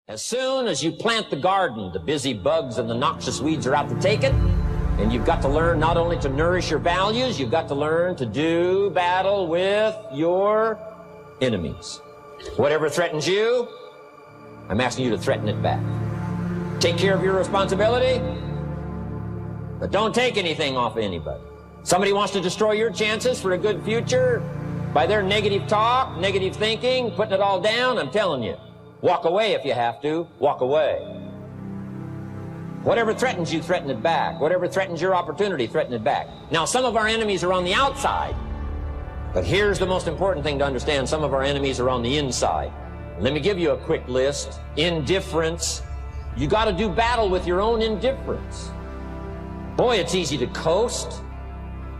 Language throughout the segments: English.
As soon as you plant the garden, the busy bugs and the noxious weeds are out to take it. And you've got to learn not only to nourish your values, you've got to learn to do battle with your enemies. Whatever threatens you, I'm asking you to threaten it back. Take care of your responsibility, but don't take anything off of anybody. Somebody wants to destroy your chances for a good future by their negative talk, negative thinking, putting it all down. I'm telling you, walk away if you have to. Walk away. Whatever threatens you, threaten it back. Whatever threatens your opportunity, threaten it back. Now, some of our enemies are on the outside, but here's the most important thing to understand. Some of our enemies are on the inside. Let me give you a quick list. Indifference. You got to do battle with your own indifference. Boy, it's easy to coast,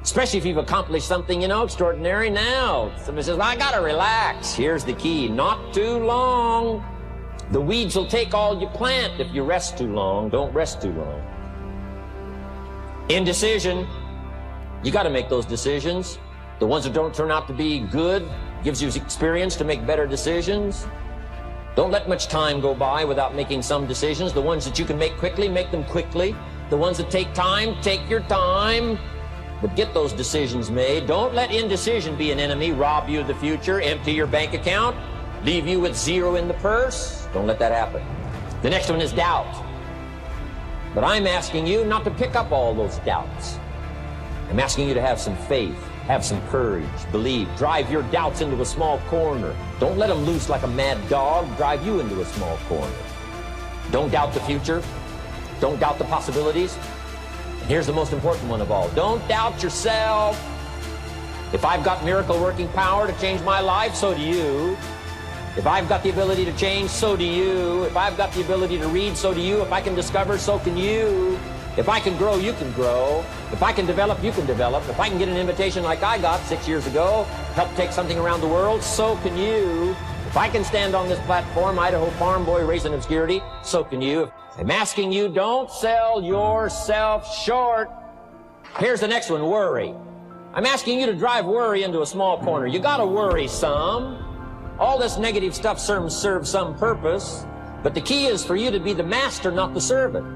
especially if you've accomplished something, extraordinary. Now, somebody says, well, I got to relax. Here's the key. Not too long. The weeds will take all you plant if you rest too long. Don't rest too long. Indecision. You got to make those decisions. The ones that don't turn out to be good gives you experience to make better decisions. Don't let much time go by without making some decisions. The ones that you can make quickly, make them quickly. The ones that take time, take your time. But get those decisions made. Don't let indecision be an enemy, rob you of the future, empty your bank account, leave you with zero in the purse. Don't let that happen. The next one is doubt. But I'm asking you not to pick up all those doubts. I'm asking you to have some faith, have some courage, believe. Drive your doubts into a small corner. Don't let them loose like a mad dog. Drive you into a small corner. Don't doubt the future. Don't doubt the possibilities. And here's the most important one of all. Don't doubt yourself. If I've got miracle working power to change my life, so do you. If I've got the ability to change, so do you. If I've got the ability to read, so do you. If I can discover, so can you. If I can grow, you can grow. If I can develop, you can develop. If I can get an invitation like I got 6 years ago, help take something around the world, so can you. If I can stand on this platform, Idaho farm boy raising obscurity, so can you. I'm asking you, don't sell yourself short. Here's the next one, worry. I'm asking you to drive worry into a small corner. You gotta worry some. All this negative stuff serves some purpose, but the key is for you to be the master, not the servant.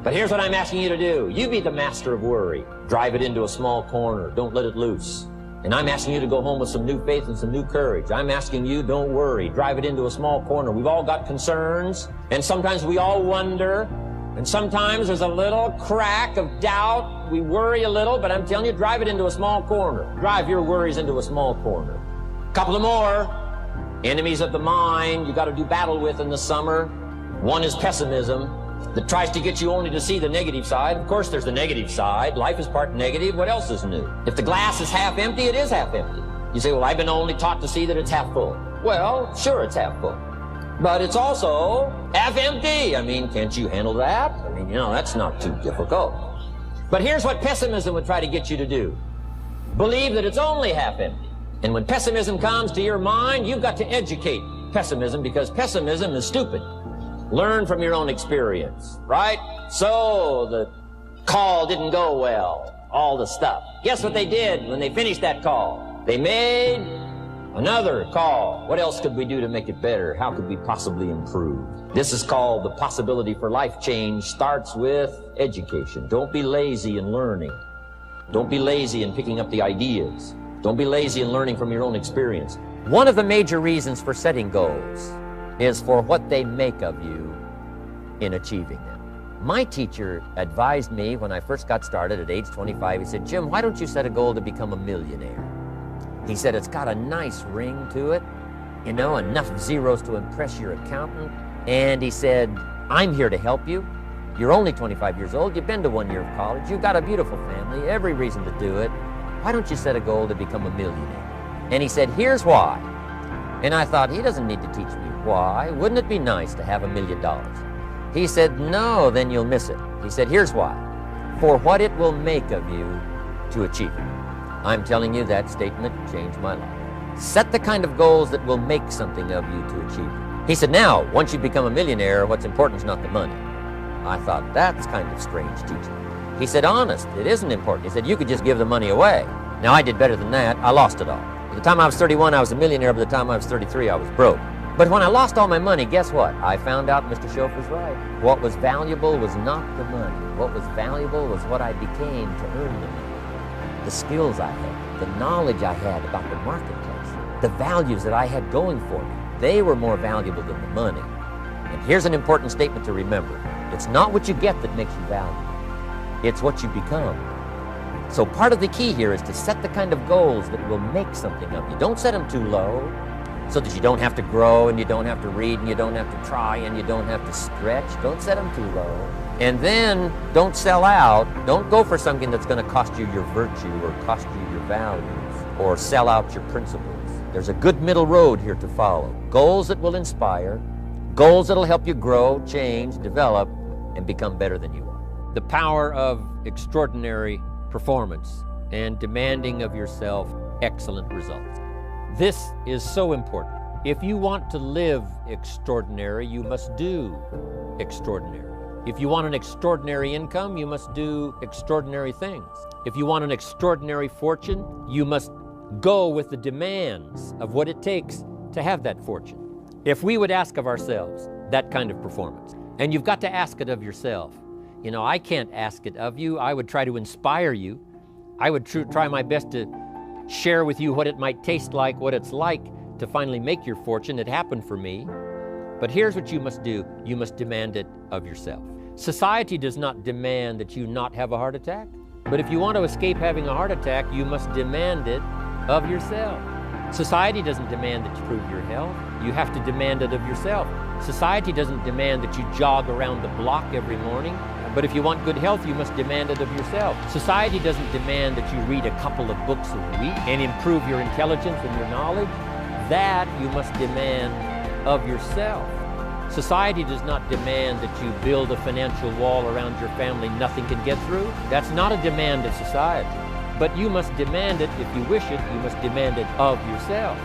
But here's what I'm asking you to do. You be the master of worry. Drive it into a small corner. Don't let it loose. And I'm asking you to go home with some new faith and some new courage. I'm asking you, don't worry. Drive it into a small corner. We've all got concerns, and sometimes we all wonder, and sometimes there's a little crack of doubt. We worry a little, but I'm telling you, drive it into a small corner. Drive your worries into a small corner. Couple of more. Enemies of the mind you got to do battle with in the summer. One is pessimism, that tries to get you only to see the negative side. Of course, there's the negative side. Life is part negative. What else is new? If the glass is half empty, it is half empty. You say, well, I've been only taught to see that it's half full. Well, sure, it's half full. But it's also half empty. I mean, can't you handle that? I mean, that's not too difficult. But here's what pessimism would try to get you to do. Believe that it's only half empty. And when pessimism comes to your mind, you've got to educate pessimism, because pessimism is stupid. Learn from your own experience, right? So the call didn't go well, all the stuff. Guess what they did when they finished that call? They made another call. What else could we do to make it better? How could we possibly improve? This is called the possibility for life change. Starts with education. Don't be lazy in learning. Don't be lazy in picking up the ideas. Don't be lazy in learning from your own experience. One of the major reasons for setting goals is for what they make of you in achieving them. My teacher advised me when I first got started at age 25, he said, Jim, why don't you set a goal to become a millionaire? He said, it's got a nice ring to it, enough zeros to impress your accountant. And he said, I'm here to help you. You're only 25 years old. You've been to 1 year of college. You've got a beautiful family, every reason to do it. Why don't you set a goal to become a millionaire? And he said, here's why. And I thought, he doesn't need to teach me why. Wouldn't it be nice to have $1 million? He said, no, then you'll miss it. He said, here's why. For what it will make of you to achieve it. I'm telling you, that statement changed my life. Set the kind of goals that will make something of you to achieve it. He said, now, once you become a millionaire, what's important is not the money. I thought, that's kind of strange teaching. He said, honest, it isn't important. He said, you could just give the money away. Now, I did better than that. I lost it all. By the time I was 31, I was a millionaire. By the time I was 33, I was broke. But when I lost all my money, guess what? I found out Mr. Schoaf was right. What was valuable was not the money. What was valuable was what I became to earn the money. The skills I had, the knowledge I had about the marketplace, the values that I had going for me. They were more valuable than the money. And here's an important statement to remember. It's not what you get that makes you valuable. It's what you become. So part of the key here is to set the kind of goals that will make something of you. Don't set them too low so that you don't have to grow and you don't have to read and you don't have to try and you don't have to stretch. Don't set them too low. And then don't sell out. Don't go for something that's going to cost you your virtue or cost you your values or sell out your principles. There's a good middle road here to follow. Goals that will inspire, goals that will help you grow, change, develop, and become better than you are. The power of extraordinary performance and demanding of yourself excellent results. This is so important. If you want to live extraordinary, you must do extraordinary. If you want an extraordinary income, you must do extraordinary things. If you want an extraordinary fortune, you must go with the demands of what it takes to have that fortune. If we would ask of ourselves that kind of performance, and you've got to ask it of yourself. You know, I can't ask it of you. I would try to inspire you. I would try my best to share with you what it might taste like, what it's like to finally make your fortune. It happened for me. But here's what you must do. You must demand it of yourself. Society does not demand that you not have a heart attack. But if you want to escape having a heart attack, you must demand it of yourself. Society doesn't demand that you prove your health. You have to demand it of yourself. Society doesn't demand that you jog around the block every morning. But if you want good health, you must demand it of yourself. Society doesn't demand that you read a couple of books a week and improve your intelligence and your knowledge. That you must demand of yourself. Society does not demand that you build a financial wall around your family nothing can get through. That's not a demand of society. But you must demand it. If you wish it, you must demand it of yourself.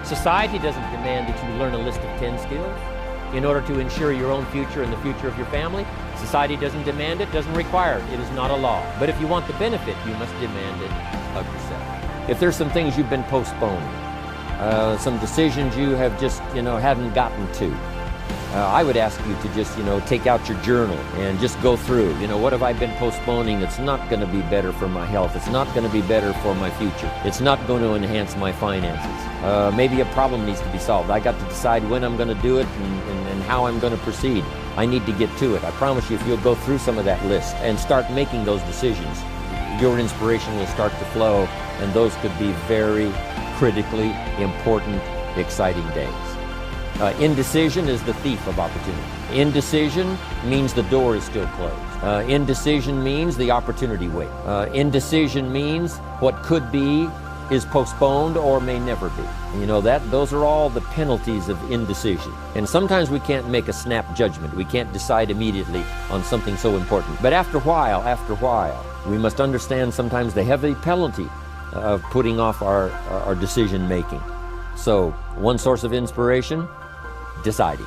Society doesn't demand that you learn a list of 10 skills in order to ensure your own future and the future of your family. Society doesn't demand it, doesn't require it. It is not a law. But if you want the benefit, you must demand it of yourself. If there's some things you've been postponing, some decisions you have just, haven't gotten to, I would ask you to just, take out your journal and just go through, what have I been postponing that's not going to be better for my health? It's not going to be better for my future. It's not going to enhance my finances. Maybe a problem needs to be solved. I got to decide when I'm going to do it and how I'm going to proceed. I need to get to it. I promise you, if you'll go through some of that list and start making those decisions, your inspiration will start to flow, and those could be very critically important, exciting days. Indecision is the thief of opportunity. Indecision means the door is still closed. Indecision means the opportunity waits. Indecision means what could be is postponed or may never be. Those are all the penalties of indecision. And sometimes we can't make a snap judgment. We can't decide immediately on something so important. But after a while, we must understand sometimes the heavy penalty of putting off our decision making. So, one source of inspiration, deciding.